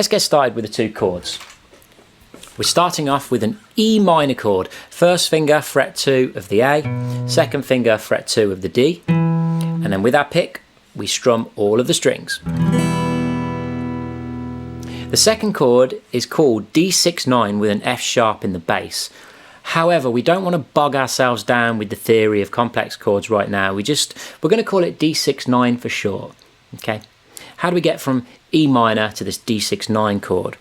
Let's get started with the two chords. We're starting off with an E minor chord. First finger, fret 2 of the A, second finger, fret 2 of the D, and then with our pick, we strum all of the strings. The second chord is called D6-9 with an F sharp in the bass. However, we don't want to bog ourselves down with the theory of complex chords right now. We're going to call it D6-9 for short. Okay. How do we get from E minor to this D6-9 chord?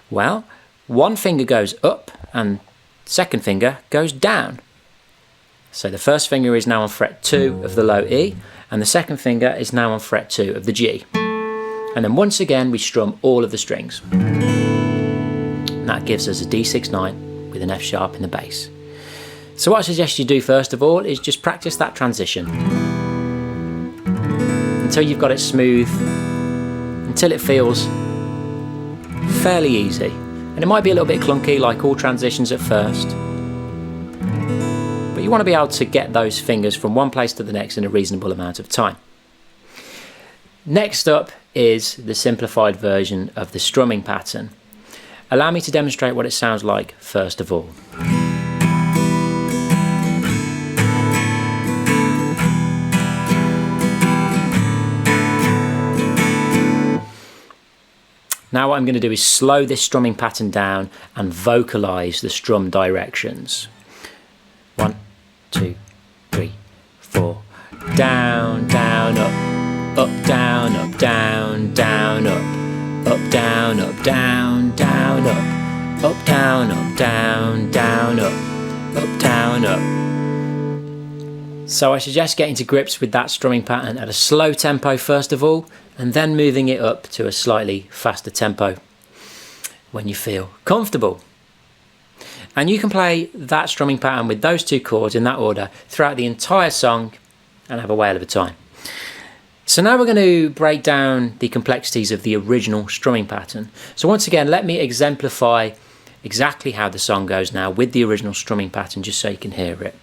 Well, one finger goes up and second finger goes down. So the first finger is now on fret 2 of the low E, and the second finger is now on fret 2 of the G. And then once again we strum all of the strings. And that gives us a D6-9 with an F sharp in the bass. So what I suggest you do first of all is just practice that transition until you've got it smooth, until it feels fairly easy. And it might be a little bit clunky like all transitions at first, but you want to be able to get those fingers from one place to the next in a reasonable amount of time. Next up is the simplified version of the strumming pattern. Allow me to demonstrate what it sounds like first of all. Now what I'm going to do is slow this strumming pattern down and vocalize the strum directions. 1, 2, 3, 4. Down, down, up, down, up, down, down, up, down, up, down, down, up, down, up, down, down, up, down, up. So I suggest getting to grips with that strumming pattern at a slow tempo first of all, and then moving it up to a slightly faster tempo when you feel comfortable. And you can play that strumming pattern with those two chords in that order throughout the entire song and have a whale of a time. So now we're going to break down the complexities of the original strumming pattern. So once again, let me exemplify exactly how the song goes now with the original strumming pattern, just so you can hear it.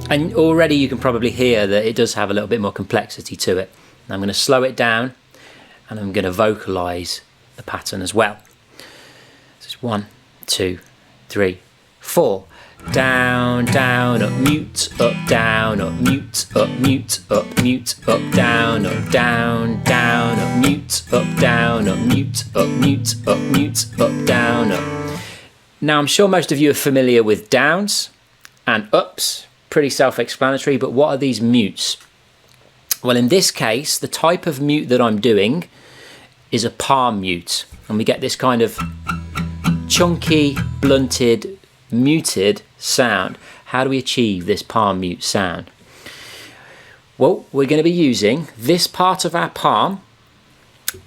And already you can probably hear that it does have a little bit more complexity to it. I'm going to slow it down and I'm going to vocalize the pattern as well. So it's 1, 2, 3, 4. Down, down, up, mute, up, down, up, mute, up, mute, up, mute, up, down, up, down, down, up, mute, up, down, up, mute, up, mute, up, mute, up, down, up. Now I'm sure most of you are familiar with downs and ups. Pretty self-explanatory, but what are these mutes? Well, in this case, the type of mute that I'm doing is a palm mute, and we get this kind of chunky, blunted, muted sound. How do we achieve this palm mute sound? Well, we're going to be using this part of our palm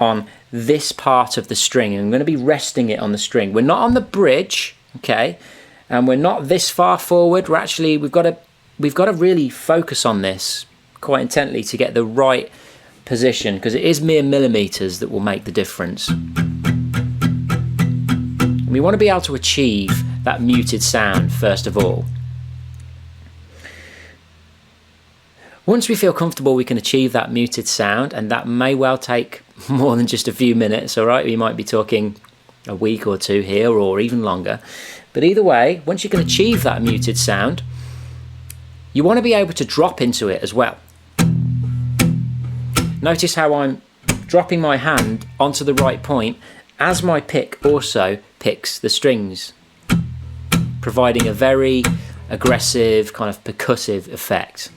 on this part of the string, and I'm going to be resting it on the string. We're not on the bridge, okay, and we're not this far forward. We're actually, we've got to really focus on this quite intently to get the right position, because it is mere millimeters that will make the difference. We want to be able to achieve that muted sound first of all. Once we feel comfortable we can achieve that muted sound, and that may well take more than just a few minutes, all right? We might be talking a week or two here, or even longer. But either way, once you can achieve that muted sound, you want to be able to drop into it as well. Notice how I'm dropping my hand onto the right point as my pick also picks the strings, providing a very aggressive kind of percussive effect.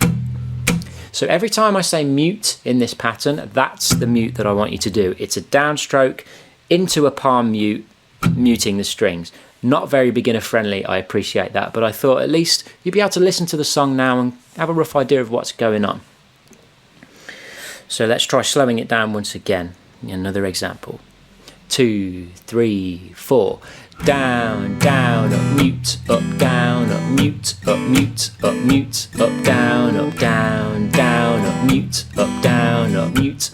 So every time I say mute in this pattern, that's the mute that I want you to do. It's a downstroke into a palm mute, muting the strings. Not very beginner friendly, I appreciate that, but I thought at least you'd be able to listen to the song now and have a rough idea of what's going on. So let's try slowing it down once again. Another example. 2, 3, 4. Down, down, up, mute, up, down, up, mute, up, mute, up, mute, up, down, up, down, down, up, mute, up, down, up, mute,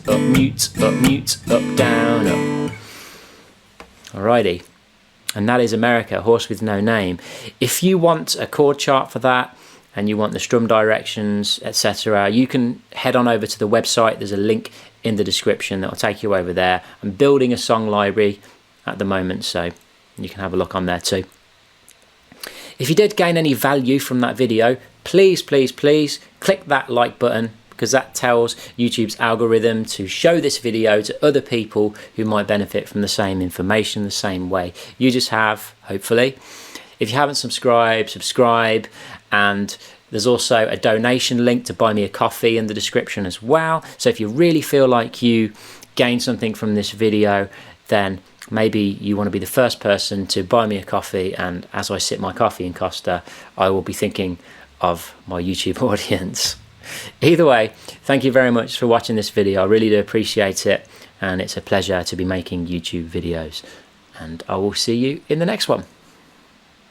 up, down, up. Alrighty. and that is America, Horse with No Name. If you want a chord chart for that, and you want the strum directions, etc., you can head on over to the website. There's a link in the description that will take you over there. I'm building a song library at the moment, so you can have a look on there too. If you did gain any value from that video, please click that like button, because that tells YouTube's algorithm to show this video to other people who might benefit from the same information the same way you just have, hopefully. If you haven't subscribed, subscribe, and there's also a donation link to buy me a coffee in the description as well. So if you really feel like you gained something from this video, then maybe you want to be the first person to buy me a coffee, and as I sip my coffee in Costa, I will be thinking of my YouTube audience. Either way, thank you very much for watching this video. I really do appreciate it, and it's a pleasure to be making YouTube videos, and I will see you in the next one.